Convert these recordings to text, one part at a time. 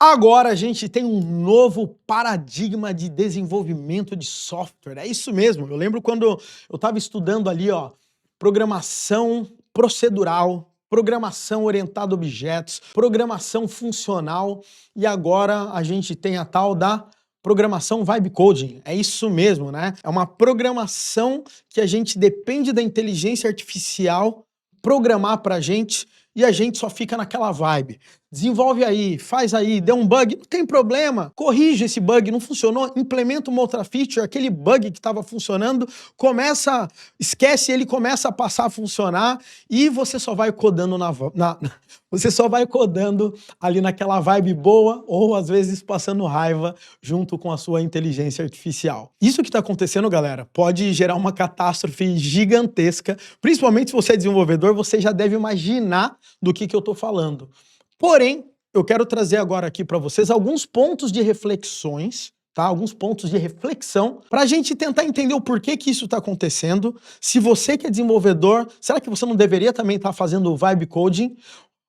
Agora a gente tem um novo paradigma de desenvolvimento de software. É isso mesmo. Eu lembro quando eu estava estudando ali, ó, programação procedural, programação orientada a objetos, programação funcional, e agora a gente tem a tal da programação vibe coding. É isso mesmo, né? É uma programação que a gente depende da inteligência artificial programar pra gente e a gente só fica naquela vibe. Desenvolve aí, faz aí, deu um bug, não tem problema, corrige esse bug, não funcionou, implementa uma outra feature, aquele bug que estava funcionando, esquece ele, começa a passar a funcionar e você só vai codando você só vai codando ali naquela vibe boa ou às vezes passando raiva junto com a sua inteligência artificial. Isso que está acontecendo, galera, pode gerar uma catástrofe gigantesca, principalmente se você é desenvolvedor, você já deve imaginar do que eu estou falando. Porém, eu quero trazer agora aqui para vocês alguns pontos de reflexões, tá? Alguns pontos de reflexão para a gente tentar entender o porquê que isso está acontecendo. Se você que é desenvolvedor, será que você não deveria também estar fazendo vibe coding?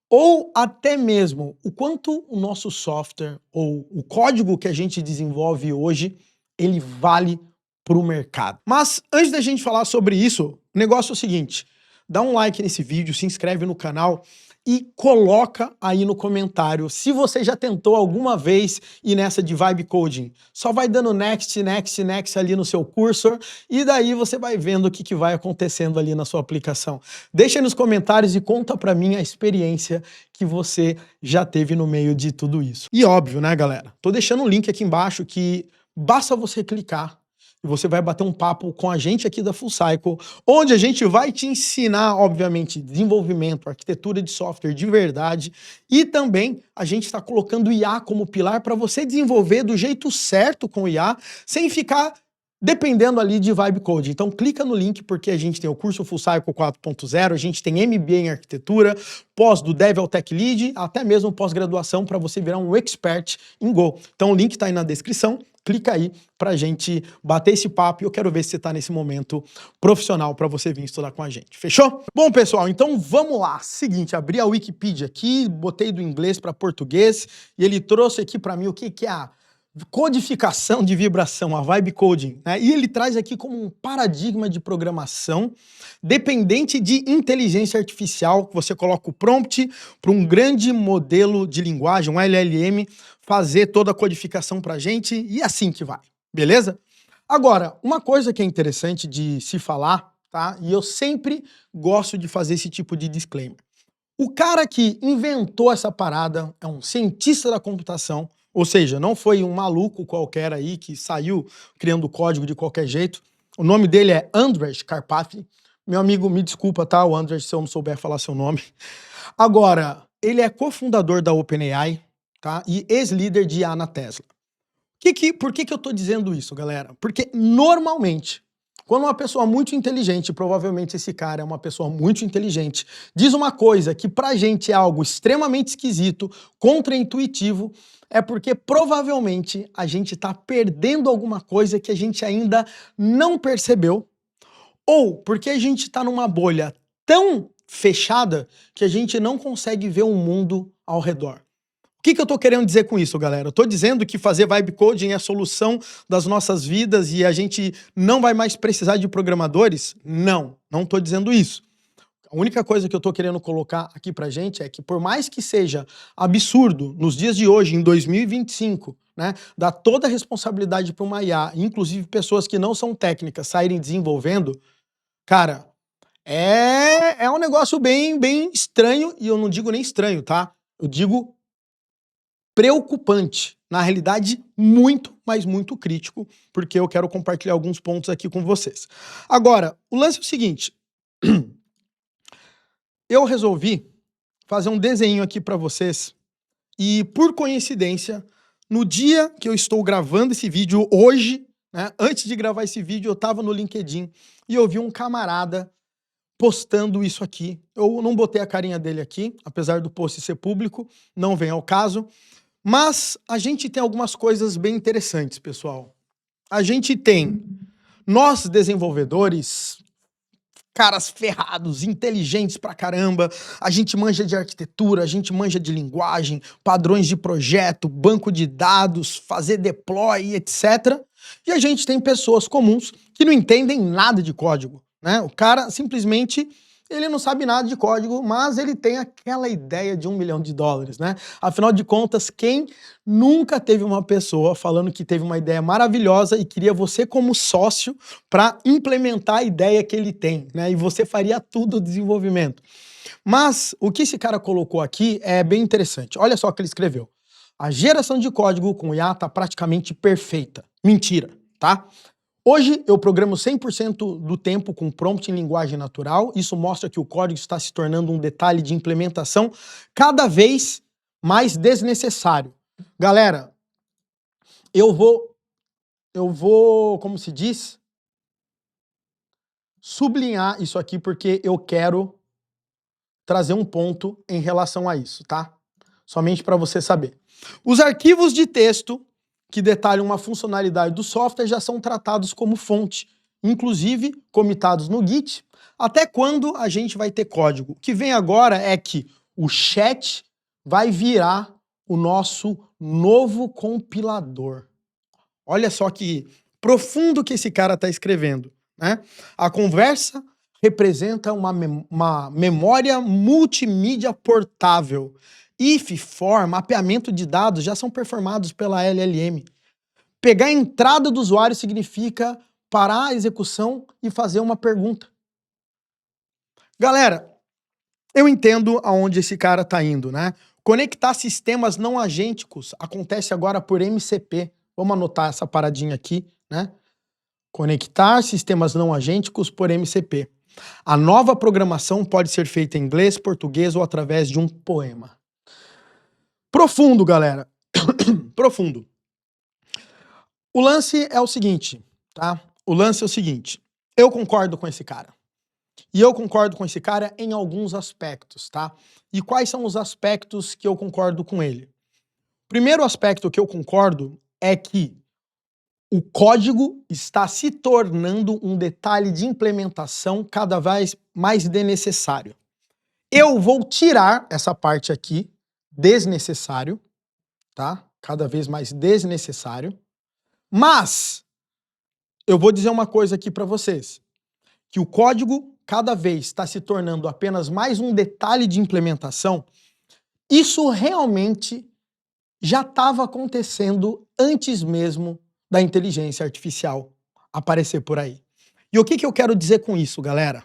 Ou até mesmo o quanto o nosso software ou o código que a gente desenvolve hoje, ele vale para o mercado. Mas antes da gente falar sobre isso, o negócio é o seguinte, dá um like nesse vídeo, se inscreve no canal e coloca aí no comentário se você já tentou alguma vez ir nessa de vibe coding. Só vai dando next, next, next ali no seu cursor e daí você vai vendo o que vai acontecendo ali na sua aplicação. Deixa aí nos comentários e conta pra mim a experiência que você já teve no meio de tudo isso. E óbvio, né, galera? Tô deixando um link aqui embaixo que basta você clicar e você vai bater um papo com a gente aqui da Full Cycle, onde a gente vai te ensinar, obviamente, desenvolvimento, arquitetura de software de verdade, e também a gente está colocando o IA como pilar para você desenvolver do jeito certo com o IA, sem ficar dependendo ali de vibe code. Então clica no link porque a gente tem o curso Full Cycle 4.0, a gente tem MBA em arquitetura, pós do Dev ao Tech Lead, até mesmo pós-graduação para você virar um expert em Go. Então o link está aí na descrição. Clica aí pra gente bater esse papo e eu quero ver se você tá nesse momento profissional pra você vir estudar com a gente. Fechou? Bom, pessoal, então vamos lá. Seguinte, abri a Wikipedia aqui, botei do inglês para português e ele trouxe aqui pra mim o que é a codificação de vibração, a vibe coding, né? E ele traz aqui como um paradigma de programação dependente de inteligência artificial, que você coloca o prompt para um grande modelo de linguagem, um LLM, fazer toda a codificação pra gente e assim que vai, beleza? Agora, uma coisa que é interessante de se falar, tá? E eu sempre gosto de fazer esse tipo de disclaimer. O cara que inventou essa parada é um cientista da computação, ou seja, não foi um maluco qualquer aí que saiu criando código de qualquer jeito. O nome dele é Andrej Karpathy. Meu amigo, me desculpa, tá, o Andrej, se eu não souber falar seu nome. Agora, ele é cofundador da OpenAI, tá? E ex-líder de IA na Tesla. Por que eu tô dizendo isso, galera? Porque normalmente, quando uma pessoa muito inteligente, provavelmente esse cara é uma pessoa muito inteligente, diz uma coisa que pra gente é algo extremamente esquisito, contraintuitivo, é porque provavelmente a gente tá perdendo alguma coisa que a gente ainda não percebeu, ou porque a gente tá numa bolha tão fechada que a gente não consegue ver o mundo ao redor. O que eu tô querendo dizer com isso, galera? Eu tô dizendo que fazer vibe coding é a solução das nossas vidas e a gente não vai mais precisar de programadores? Não, não tô dizendo isso. A única coisa que eu tô querendo colocar aqui pra gente é que por mais que seja absurdo nos dias de hoje, em 2025, né, dar toda a responsabilidade para uma IA, inclusive pessoas que não são técnicas saírem desenvolvendo, cara, é um negócio bem estranho, e eu não digo nem estranho, tá? Eu digo preocupante, na realidade muito, mas muito crítico, porque eu quero compartilhar alguns pontos aqui com vocês. Agora, o lance é o seguinte, eu resolvi fazer um desenho aqui para vocês e, por coincidência, no dia que eu estou gravando esse vídeo, hoje, né, antes de gravar esse vídeo, eu estava no LinkedIn e eu vi um camarada postando isso aqui. Eu não botei a carinha dele aqui, apesar do post ser público, não vem ao caso. Mas a gente tem algumas coisas bem interessantes, pessoal. A gente tem, nós desenvolvedores, caras ferrados, inteligentes pra caramba, a gente manja de arquitetura, a gente manja de linguagem, padrões de projeto, banco de dados, fazer deploy, etc. E a gente tem pessoas comuns que não entendem nada de código, né? O cara simplesmente ele não sabe nada de código, mas ele tem aquela ideia de $1 milhão, né? Afinal de contas, quem nunca teve uma pessoa falando que teve uma ideia maravilhosa e queria você como sócio para implementar a ideia que ele tem, né? E você faria tudo o desenvolvimento. Mas o que esse cara colocou aqui é bem interessante. Olha só o que ele escreveu. A geração de código com IA está praticamente perfeita. Mentira, tá? Hoje eu programo 100% do tempo com prompt em linguagem natural. Isso mostra que o código está se tornando um detalhe de implementação cada vez mais desnecessário. Galera, eu vou, como se diz, sublinhar isso aqui porque eu quero trazer um ponto em relação a isso, tá? Somente para você saber. Os arquivos de texto que detalham uma funcionalidade do software já são tratados como fonte, inclusive comitados no Git, até quando a gente vai ter código. O que vem agora é que o chat vai virar o nosso novo compilador. Olha só que profundo que esse cara está escrevendo, né? A conversa representa uma memória multimídia portável. If, for, mapeamento de dados já são performados pela LLM. Pegar a entrada do usuário significa parar a execução e fazer uma pergunta. Galera, eu entendo aonde esse cara está indo, né? Conectar sistemas não agênticos acontece agora por MCP. Vamos anotar essa paradinha aqui, né? Conectar sistemas não agênticos por MCP. A nova programação pode ser feita em inglês, português ou através de um poema. Profundo, galera. Profundo. O lance é o seguinte, tá? O lance é o seguinte. Eu concordo com esse cara. E eu concordo com esse cara em alguns aspectos, tá? E quais são os aspectos que eu concordo com ele? Primeiro aspecto que eu concordo é que o código está se tornando um detalhe de implementação cada vez mais desnecessário. Eu vou tirar essa parte aqui, desnecessário, tá? Cada vez mais desnecessário. Mas eu vou dizer uma coisa aqui para vocês, que o código cada vez está se tornando apenas mais um detalhe de implementação. Isso realmente já estava acontecendo antes mesmo da inteligência artificial aparecer por aí. E o que eu quero dizer com isso, galera?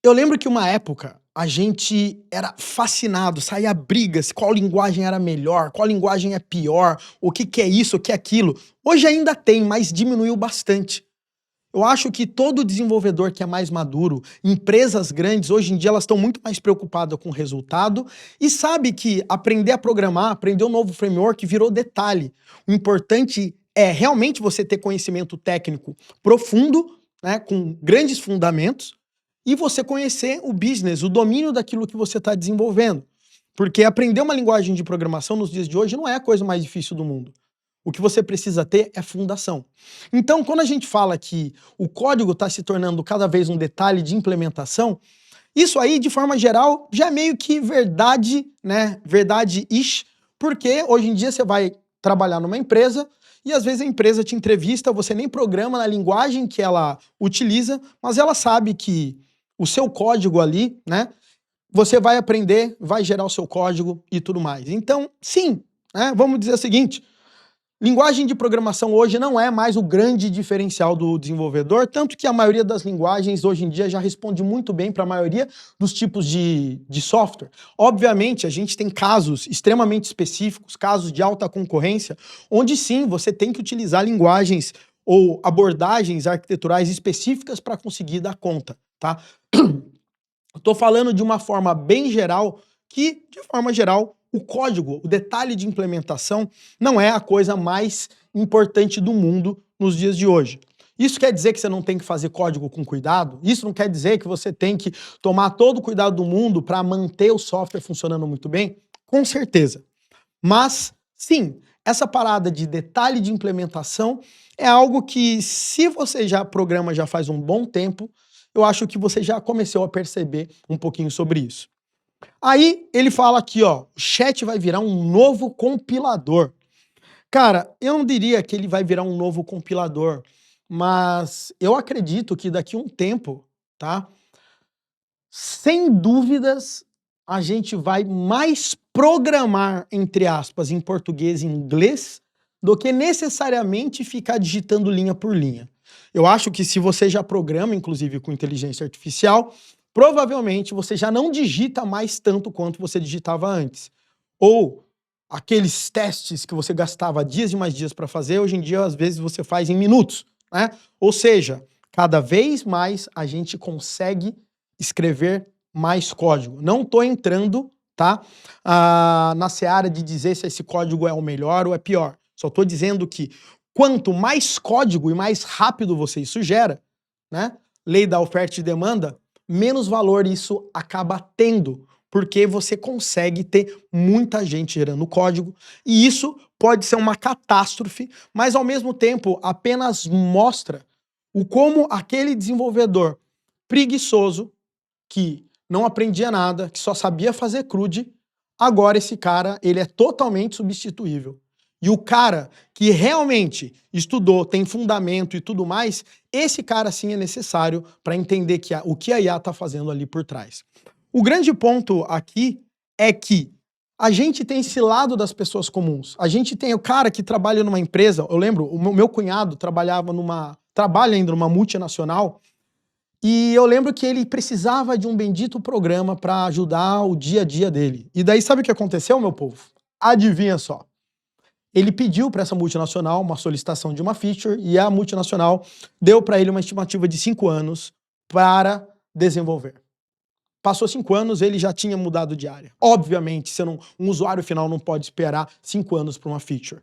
Eu lembro que uma época a gente era fascinado, saía brigas, qual linguagem era melhor, qual linguagem é pior, o que é isso, o que é aquilo. Hoje ainda tem, mas diminuiu bastante. Eu acho que todo desenvolvedor que é mais maduro, empresas grandes, hoje em dia elas estão muito mais preocupadas com o resultado e sabe que aprender a programar, aprender um novo framework virou detalhe. O importante é realmente você ter conhecimento técnico profundo, né, com grandes fundamentos, e você conhecer o business, o domínio daquilo que você está desenvolvendo. Porque aprender uma linguagem de programação nos dias de hoje não é a coisa mais difícil do mundo. O que você precisa ter é fundação. Então, quando a gente fala que o código está se tornando cada vez um detalhe de implementação, isso aí, de forma geral, já é meio que verdade, né? Verdade-ish, porque hoje em dia você vai trabalhar numa empresa e às vezes a empresa te entrevista, você nem programa na linguagem que ela utiliza, mas ela sabe que o seu código ali, né? Você vai aprender, vai gerar o seu código e tudo mais. Então, sim, né? Vamos dizer o seguinte: linguagem de programação hoje não é mais o grande diferencial do desenvolvedor, tanto que a maioria das linguagens hoje em dia já responde muito bem para a maioria dos tipos de software. Obviamente, a gente tem casos extremamente específicos, casos de alta concorrência, onde sim, você tem que utilizar linguagens ou abordagens arquiteturais específicas para conseguir dar conta, tá? Estou falando de uma forma bem geral, que, de forma geral, o código, o detalhe de implementação, não é a coisa mais importante do mundo nos dias de hoje. Isso quer dizer que você não tem que fazer código com cuidado? Isso não quer dizer que você tem que tomar todo o cuidado do mundo para manter o software funcionando muito bem? Com certeza. Mas, sim, essa parada de detalhe de implementação é algo que, se você já programa já faz um bom tempo, eu acho que você já começou a perceber um pouquinho sobre isso. Aí ele fala aqui, ó, o chat vai virar um novo compilador. Cara, eu não diria que ele vai virar um novo compilador, mas eu acredito que daqui a um tempo, tá? Sem dúvidas, a gente vai mais programar, entre aspas, em português e inglês, do que necessariamente ficar digitando linha por linha. Eu acho que se você já programa, inclusive com inteligência artificial, provavelmente você já não digita mais tanto quanto você digitava antes. Ou aqueles testes que você gastava dias e mais dias para fazer, hoje em dia, às vezes, você faz em minutos, né? Ou seja, cada vez mais a gente consegue escrever mais código. Não estou entrando, tá, na seara de dizer se esse código é o melhor ou é pior. Só estou dizendo que quanto mais código e mais rápido você isso gera, né, lei da oferta e demanda, menos valor isso acaba tendo, porque você consegue ter muita gente gerando código, e isso pode ser uma catástrofe, mas ao mesmo tempo apenas mostra o como aquele desenvolvedor preguiçoso, que não aprendia nada, que só sabia fazer CRUD, agora esse cara, ele é totalmente substituível. E o cara que realmente estudou, tem fundamento e tudo mais, esse cara sim é necessário para entender o que a IA está fazendo ali por trás. O grande ponto aqui é que a gente tem esse lado das pessoas comuns. A gente tem o cara que trabalha numa empresa, eu lembro, o meu cunhado trabalha ainda numa multinacional, e eu lembro que ele precisava de um bendito programa para ajudar o dia a dia dele. E daí sabe o que aconteceu, meu povo? Adivinha só. Ele pediu para essa multinacional uma solicitação de uma feature e a multinacional deu para ele uma estimativa de 5 anos para desenvolver. Passou 5 anos, ele já tinha mudado de área. Obviamente, um usuário final não pode esperar 5 anos para uma feature.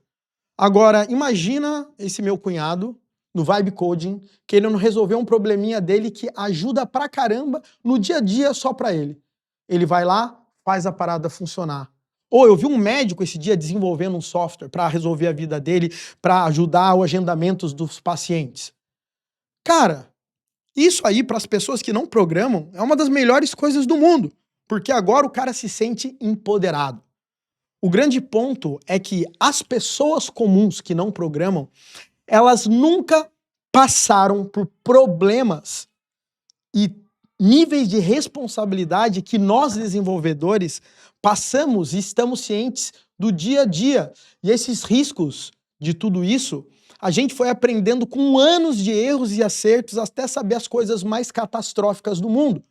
Agora, imagina esse meu cunhado no Vibe Coding, que ele não resolveu um probleminha dele que ajuda pra caramba no dia a dia só pra ele. Ele vai lá, faz a parada funcionar. Ou eu vi um médico esse dia desenvolvendo um software para resolver a vida dele, para ajudar o agendamento dos pacientes. Cara, isso aí para as pessoas que não programam é uma das melhores coisas do mundo, porque agora o cara se sente empoderado. O grande ponto é que as pessoas comuns que não programam, elas nunca passaram por problemas e níveis de responsabilidade que nós desenvolvedores passamos e estamos cientes do dia a dia. E esses riscos de tudo isso, a gente foi aprendendo com anos de erros e acertos até saber as coisas mais catastróficas do mundo.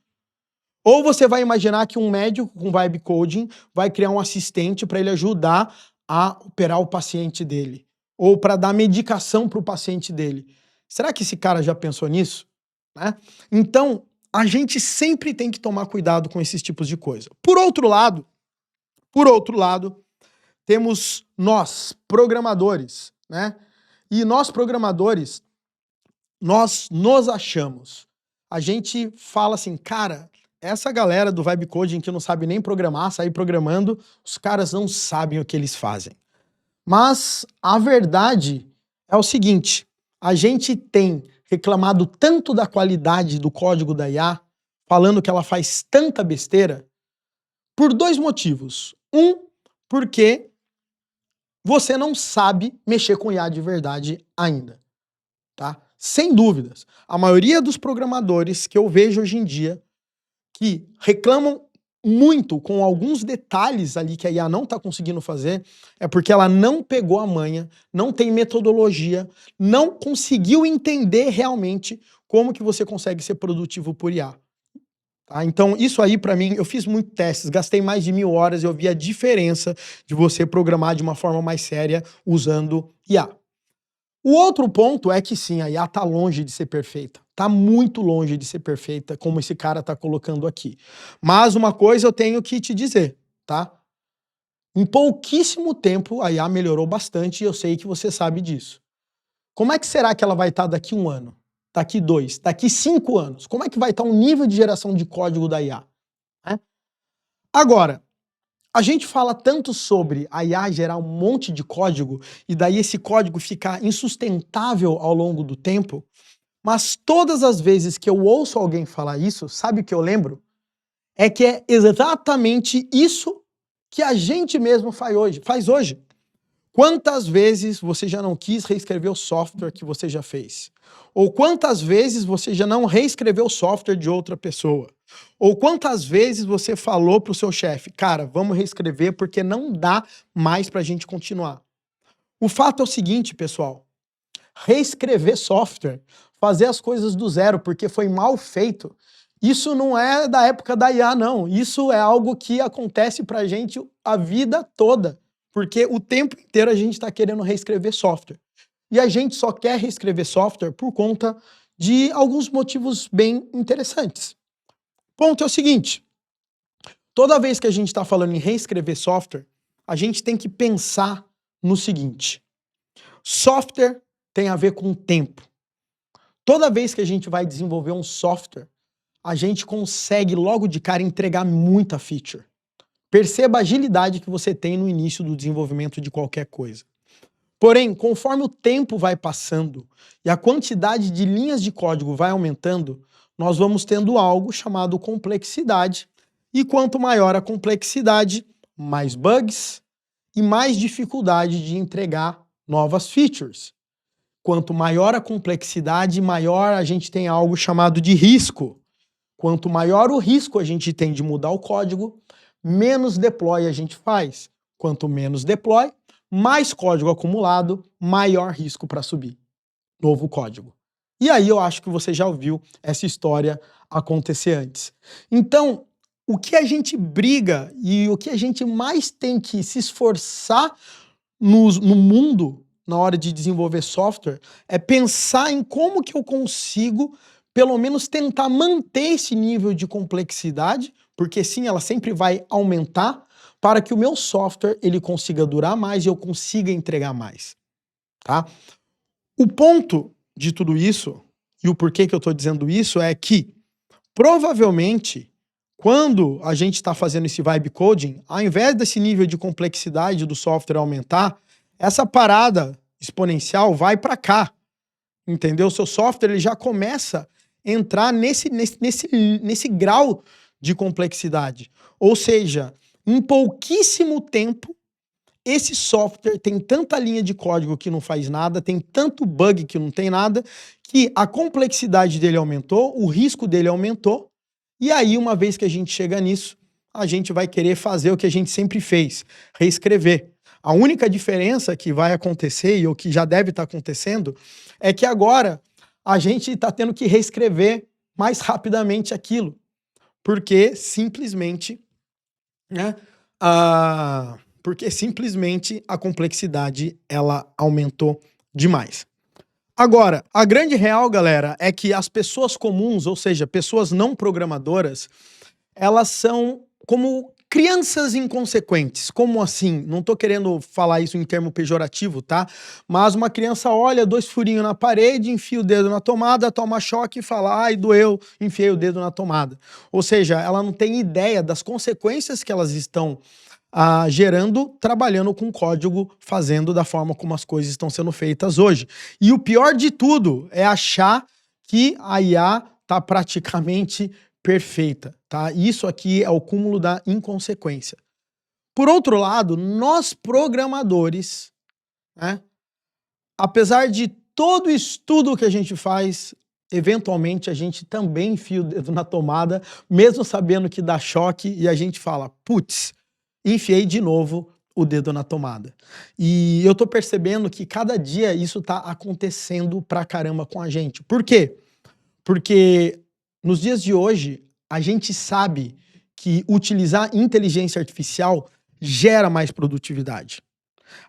Ou você vai imaginar que um médico com Vibe Coding vai criar um assistente para ele ajudar a operar o paciente dele, ou para dar medicação para o paciente dele. Será que esse cara já pensou nisso? Né? Então, a gente sempre tem que tomar cuidado com esses tipos de coisa. Por outro lado, temos nós, programadores, né? E nós, programadores, nós nos achamos. A gente fala assim, cara, essa galera do Vibe Coding que não sabe nem programar, sair programando, os caras não sabem o que eles fazem. Mas a verdade é o seguinte, a gente tem reclamado tanto da qualidade do código da IA, falando que ela faz tanta besteira, por 2 motivos. Um, porque você não sabe mexer com IA de verdade ainda, tá? Sem dúvidas. A maioria dos programadores que eu vejo hoje em dia que reclamam muito com alguns detalhes ali que a IA não está conseguindo fazer, é porque ela não pegou a manha, não tem metodologia, não conseguiu entender realmente como que você consegue ser produtivo por IA. Tá? Então isso aí para mim, eu fiz muitos testes, gastei mais de 1000 horas, eu vi a diferença de você programar de uma forma mais séria usando IA. O outro ponto é que sim, a IA tá longe de ser perfeita. Tá muito longe de ser perfeita, como esse cara tá colocando aqui. Mas uma coisa eu tenho que te dizer, tá? Em pouquíssimo tempo a IA melhorou bastante e eu sei que você sabe disso. Como é que será que ela vai estar daqui 1 ano? Daqui 2? Daqui 5 anos? Como é que vai estar o nível de geração de código da IA? Né? Agora, a gente fala tanto sobre a IA gerar um monte de código e daí esse código ficar insustentável ao longo do tempo, Mas todas as vezes que eu ouço alguém falar isso, sabe o que eu lembro? É que é exatamente isso que a gente mesmo faz hoje. Quantas vezes você já não quis reescrever o software que você já fez? Ou quantas vezes você já não reescreveu o software de outra pessoa? Ou quantas vezes você falou para o seu chefe, cara, vamos reescrever porque não dá mais para a gente continuar? O fato é o seguinte, pessoal, reescrever software, fazer as coisas do zero porque foi mal feito, isso não é da época da IA, não. Isso é algo que acontece pra gente a vida toda, porque o tempo inteiro a gente está querendo reescrever software. E a gente só quer reescrever software por conta de alguns motivos bem interessantes. Ponto é o seguinte, toda vez que a gente está falando em reescrever software, a gente tem que pensar no seguinte, software tem a ver com tempo. Toda vez que a gente vai desenvolver um software, a gente consegue logo de cara entregar muita feature. Perceba a agilidade que você tem no início do desenvolvimento de qualquer coisa. Porém, conforme o tempo vai passando e a quantidade de linhas de código vai aumentando, nós vamos tendo algo chamado complexidade. E quanto maior a complexidade, mais bugs e mais dificuldade de entregar novas features. Quanto maior a complexidade, maior a gente tem algo chamado de risco. Quanto maior o risco a gente tem de mudar o código, menos deploy a gente faz. Quanto menos deploy, mais código acumulado, maior risco para subir novo código. E aí eu acho que você já ouviu essa história acontecer antes. Então, o que a gente briga e o que a gente mais tem que se esforçar no mundo na hora de desenvolver software é pensar em como que eu consigo pelo menos tentar manter esse nível de complexidade, porque sim, ela sempre vai aumentar, para que o meu software ele consiga durar mais e eu consiga entregar mais, tá? O ponto de tudo isso, e o porquê que eu estou dizendo isso, é que, provavelmente, quando a gente está fazendo esse vibe coding, ao invés desse nível de complexidade do software aumentar, essa parada exponencial vai para cá, entendeu? O seu software ele já começa a entrar nesse grau de complexidade. Ou seja, em pouquíssimo tempo, esse software tem tanta linha de código que não faz nada, tem tanto bug que não tem nada, que a complexidade dele aumentou, o risco dele aumentou, e aí, uma vez que a gente chega nisso, a gente vai querer fazer o que a gente sempre fez, reescrever. A única diferença que vai acontecer, e o que já deve estar acontecendo, é que agora a gente está tendo que reescrever mais rapidamente aquilo, porque simplesmente, né, a complexidade ela aumentou demais. Agora, a grande real, galera, é que as pessoas comuns, ou seja, pessoas não programadoras, elas são como crianças inconsequentes. Como assim? Não tô querendo falar isso em termo pejorativo, tá? Mas uma criança olha 2 furinhos na parede, enfia o dedo na tomada, toma choque e fala, ai, doeu, enfiei o dedo na tomada. Ou seja, ela não tem ideia das consequências que elas estão gerando, trabalhando com código, fazendo da forma como as coisas estão sendo feitas hoje. E o pior de tudo é achar que a IA está praticamente perfeita, tá? Isso aqui é o cúmulo da inconsequência. Por outro lado, nós programadores, né, apesar de todo o estudo que a gente faz, eventualmente a gente também enfia o dedo na tomada, mesmo sabendo que dá choque, e a gente fala, putz, enfiei de novo o dedo na tomada. E eu tô percebendo que cada dia isso tá acontecendo pra caramba com a gente. Por quê? Porque nos dias de hoje, a gente sabe que utilizar inteligência artificial gera mais produtividade.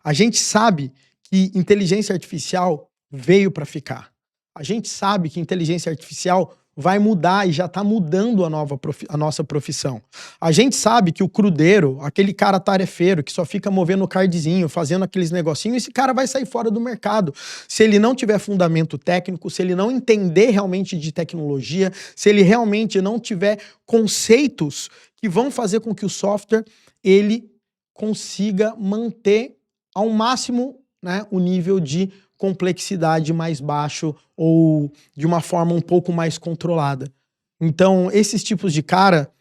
A gente sabe que inteligência artificial veio para ficar. A gente sabe que inteligência artificial vai mudar e já está mudando a nossa profissão. A gente sabe que o crudeiro, aquele cara tarefeiro que só fica movendo o cardzinho, fazendo aqueles negocinhos, esse cara vai sair fora do mercado. Se ele não tiver fundamento técnico, se ele não entender realmente de tecnologia, se ele realmente não tiver conceitos que vão fazer com que o software ele consiga manter ao máximo né, o nível de complexidade mais baixo ou de uma forma um pouco mais controlada. Então, esses tipos de cara,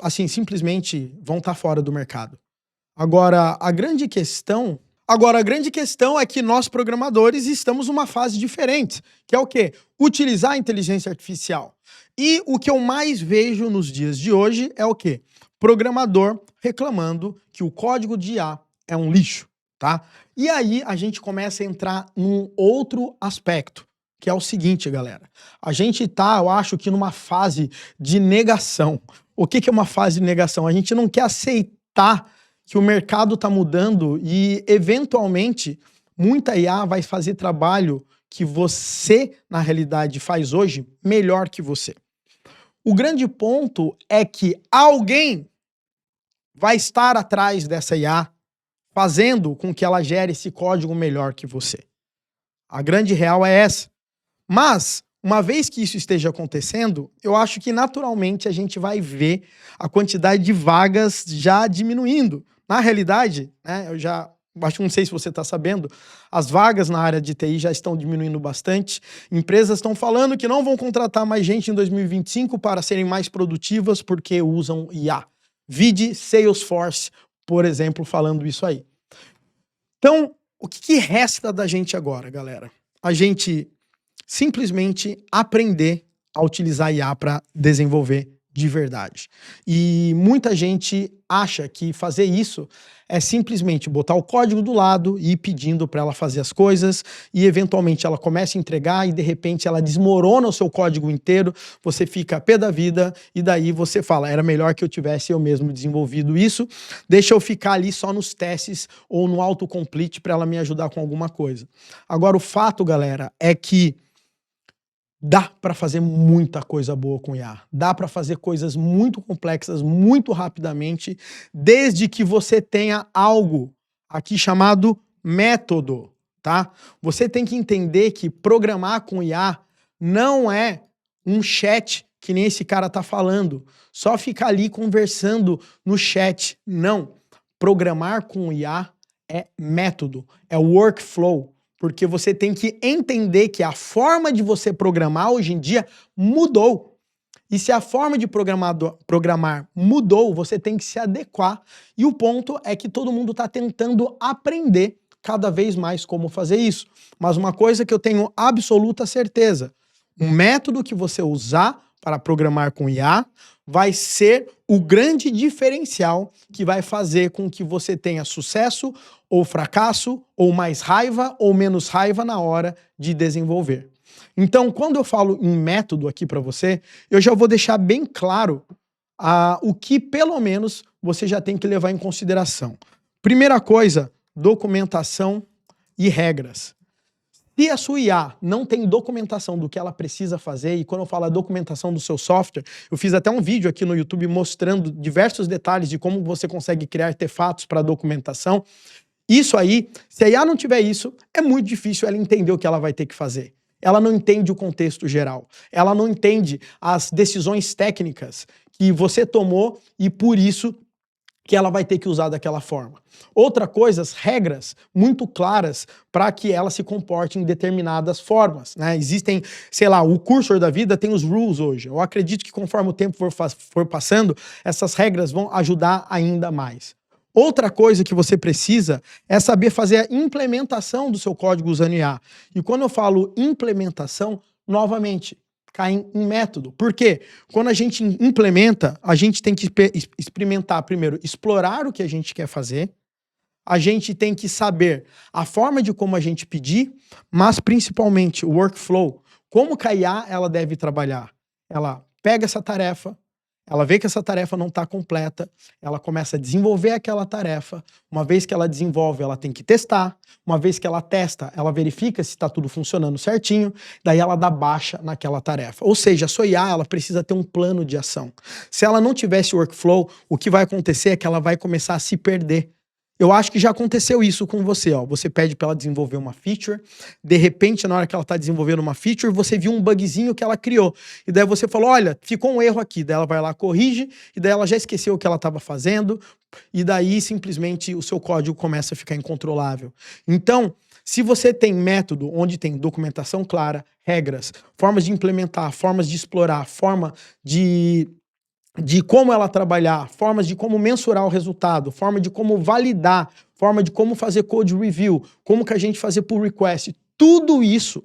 assim, simplesmente vão estar fora do mercado. Agora, a grande questão é que nós programadores estamos numa fase diferente, que é o quê? Utilizar a inteligência artificial. E o que eu mais vejo nos dias de hoje é o quê? Programador reclamando que o código de IA é um lixo, tá? E aí a gente começa a entrar num outro aspecto, que é o seguinte, galera. A gente tá, eu acho que numa fase de negação. O que é uma fase de negação? A gente não quer aceitar que o mercado está mudando e, eventualmente, muita IA vai fazer trabalho que você, na realidade, faz hoje melhor que você. O grande ponto é que alguém vai estar atrás dessa IA fazendo com que ela gere esse código melhor que você. A grande real é essa. Mas, uma vez que isso esteja acontecendo, eu acho que naturalmente a gente vai ver a quantidade de vagas já diminuindo. Na realidade, né, não sei se você está sabendo, as vagas na área de TI já estão diminuindo bastante. Empresas estão falando que não vão contratar mais gente em 2025 para serem mais produtivas porque usam IA. Vide Salesforce, por exemplo, falando isso aí. Então, o que resta da gente agora, galera? A gente simplesmente aprender a utilizar IA para desenvolver de verdade. E muita gente acha que fazer isso é simplesmente botar o código do lado e ir pedindo para ela fazer as coisas e eventualmente ela começa a entregar e de repente ela desmorona o seu código inteiro, você fica pé da vida e daí você fala, era melhor que eu tivesse eu mesmo desenvolvido isso, deixa eu ficar ali só nos testes ou no autocomplete para ela me ajudar com alguma coisa. Agora o fato, galera, é que dá para fazer muita coisa boa com IA. Dá para fazer coisas muito complexas, muito rapidamente, desde que você tenha algo aqui chamado método, tá? Você tem que entender que programar com IA não é um chat que nem esse cara tá falando, só ficar ali conversando no chat. Não. Programar com IA é método, é workflow. Porque você tem que entender que a forma de você programar hoje em dia mudou. E se a forma de programar mudou, você tem que se adequar. E o ponto é que todo mundo está tentando aprender cada vez mais como fazer isso. Mas uma coisa que eu tenho absoluta certeza, o método que você usar para programar com IA vai ser o grande diferencial que vai fazer com que você tenha sucesso ou fracasso, ou mais raiva ou menos raiva na hora de desenvolver. Então, quando eu falo em método aqui para você, eu já vou deixar bem claro o que, pelo menos, você já tem que levar em consideração. Primeira coisa, documentação e regras. Se a sua IA não tem documentação do que ela precisa fazer, e quando eu falo a documentação do seu software, eu fiz até um vídeo aqui no YouTube mostrando diversos detalhes de como você consegue criar artefatos para documentação. Isso aí, se a IA não tiver isso, é muito difícil ela entender o que ela vai ter que fazer. Ela não entende o contexto geral. Ela não entende as decisões técnicas que você tomou e por isso que ela vai ter que usar daquela forma. Outra coisa, as regras muito claras para que ela se comporte em determinadas formas, né? Existem, sei lá, o cursor da vida tem os rules hoje. Eu acredito que conforme o tempo for passando, essas regras vão ajudar ainda mais. Outra coisa que você precisa é saber fazer a implementação do seu código usando IA. E quando eu falo implementação, novamente, cai em método. Por quê? Quando a gente implementa, a gente tem que experimentar primeiro, explorar o que a gente quer fazer, a gente tem que saber a forma de como a gente pedir, mas principalmente o workflow. Como que a IA ela deve trabalhar? Ela pega essa tarefa, ela vê que essa tarefa não está completa, ela começa a desenvolver aquela tarefa. Uma vez que ela desenvolve, ela tem que testar. Uma vez que ela testa, ela verifica se está tudo funcionando certinho, daí ela dá baixa naquela tarefa. Ou seja, a sua IA ela precisa ter um plano de ação. Se ela não tivesse workflow, o que vai acontecer é que ela vai começar a se perder. Eu acho que já aconteceu isso com você, ó. Você pede para ela desenvolver uma feature, de repente, na hora que ela tá desenvolvendo uma feature, você viu um bugzinho que ela criou. E daí você falou: olha, ficou um erro aqui. Daí ela vai lá, corrige, e daí ela já esqueceu o que ela estava fazendo, e daí simplesmente o seu código começa a ficar incontrolável. Então, se você tem método onde tem documentação clara, regras, formas de implementar, formas de explorar, forma de como ela trabalhar, formas de como mensurar o resultado, forma de como validar, forma de como fazer code review, como que a gente fazer pull request, tudo isso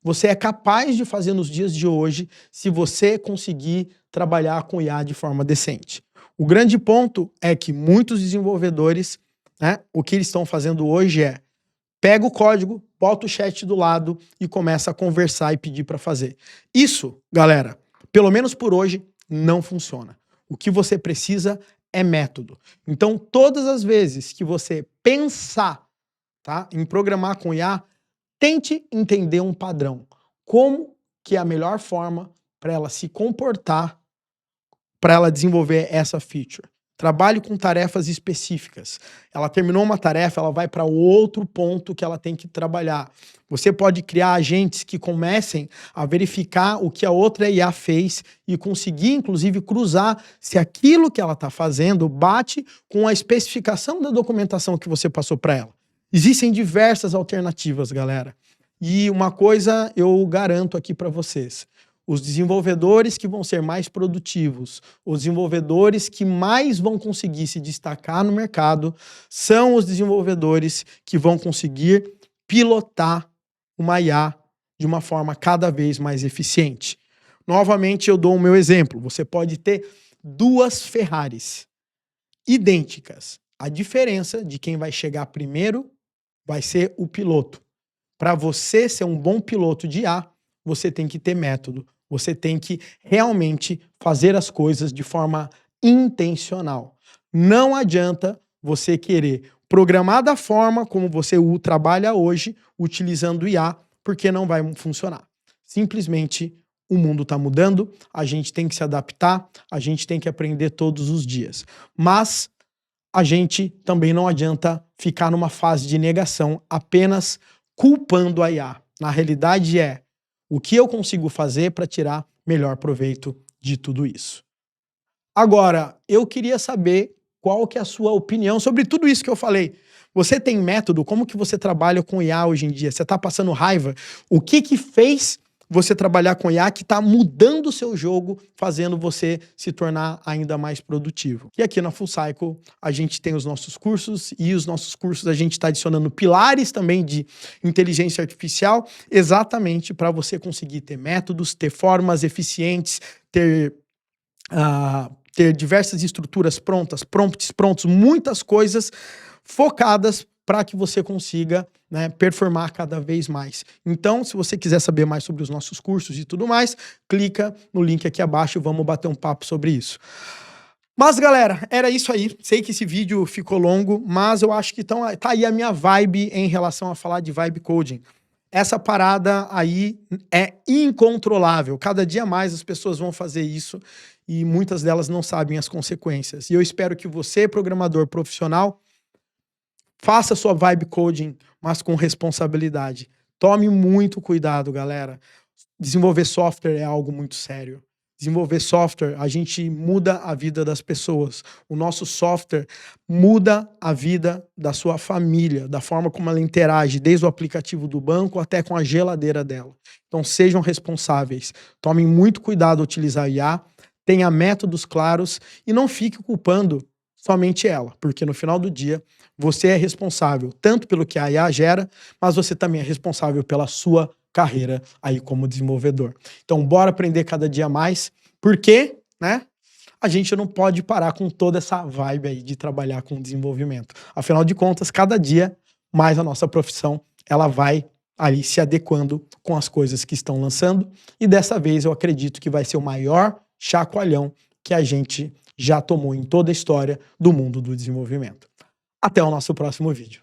você é capaz de fazer nos dias de hoje se você conseguir trabalhar com IA de forma decente. O grande ponto é que muitos desenvolvedores, né, o que eles estão fazendo hoje é pega o código, bota o chat do lado e começa a conversar e pedir para fazer. Isso, galera, pelo menos por hoje, não funciona. O que você precisa é método. Então, todas as vezes que você pensar, tá, em programar com IA, tente entender um padrão. Como que é a melhor forma para ela se comportar, para ela desenvolver essa feature. Trabalhe com tarefas específicas. Ela terminou uma tarefa, ela vai para outro ponto que ela tem que trabalhar. Você pode criar agentes que comecem a verificar o que a outra IA fez e conseguir, inclusive, cruzar se aquilo que ela está fazendo bate com a especificação da documentação que você passou para ela. Existem diversas alternativas, galera. E uma coisa eu garanto aqui para vocês. Os desenvolvedores que vão ser mais produtivos, os desenvolvedores que mais vão conseguir se destacar no mercado, são os desenvolvedores que vão conseguir pilotar uma IA de uma forma cada vez mais eficiente. Novamente, eu dou o meu exemplo. Você pode ter duas Ferraris idênticas. A diferença de quem vai chegar primeiro vai ser o piloto. Para você ser um bom piloto de IA, você tem que ter método. Você tem que realmente fazer as coisas de forma intencional. Não adianta você querer programar da forma como você trabalha hoje, utilizando IA, porque não vai funcionar. Simplesmente o mundo está mudando, a gente tem que se adaptar, a gente tem que aprender todos os dias. Mas a gente também não adianta ficar numa fase de negação, apenas culpando a IA. Na realidade o que eu consigo fazer para tirar melhor proveito de tudo isso. Agora, eu queria saber qual que é a sua opinião sobre tudo isso que eu falei. Você tem método? Como que você trabalha com IA hoje em dia? Você está passando raiva? O que fez você trabalhar com IA que está mudando o seu jogo, fazendo você se tornar ainda mais produtivo? E aqui na Full Cycle a gente tem os nossos cursos, e os nossos cursos a gente está adicionando pilares também de inteligência artificial, exatamente para você conseguir ter métodos, ter formas eficientes, ter diversas estruturas prontas, prompts prontos, muitas coisas focadas para que você consiga, né, performar cada vez mais. Então, se você quiser saber mais sobre os nossos cursos e tudo mais, clica no link aqui abaixo e vamos bater um papo sobre isso. Mas, galera, era isso aí. Sei que esse vídeo ficou longo, mas eu acho que tá aí a minha vibe em relação a falar de vibe coding. Essa parada aí é incontrolável. Cada dia mais as pessoas vão fazer isso e muitas delas não sabem as consequências. E eu espero que você, programador profissional, faça sua vibe coding, mas com responsabilidade. Tome muito cuidado, galera. Desenvolver software é algo muito sério. Desenvolver software, a gente muda a vida das pessoas. O nosso software muda a vida da sua família, da forma como ela interage, desde o aplicativo do banco até com a geladeira dela. Então sejam responsáveis. Tomem muito cuidado ao utilizar IA, tenha métodos claros e não fique culpando somente ela, porque no final do dia você é responsável tanto pelo que a IA gera, mas você também é responsável pela sua carreira aí como desenvolvedor. Então bora aprender cada dia mais, porque, né, a gente não pode parar com toda essa vibe aí de trabalhar com desenvolvimento. Afinal de contas, cada dia mais a nossa profissão, ela vai aí se adequando com as coisas que estão lançando, e dessa vez eu acredito que vai ser o maior chacoalhão que a gente já tomou em toda a história do mundo do desenvolvimento. Até o nosso próximo vídeo.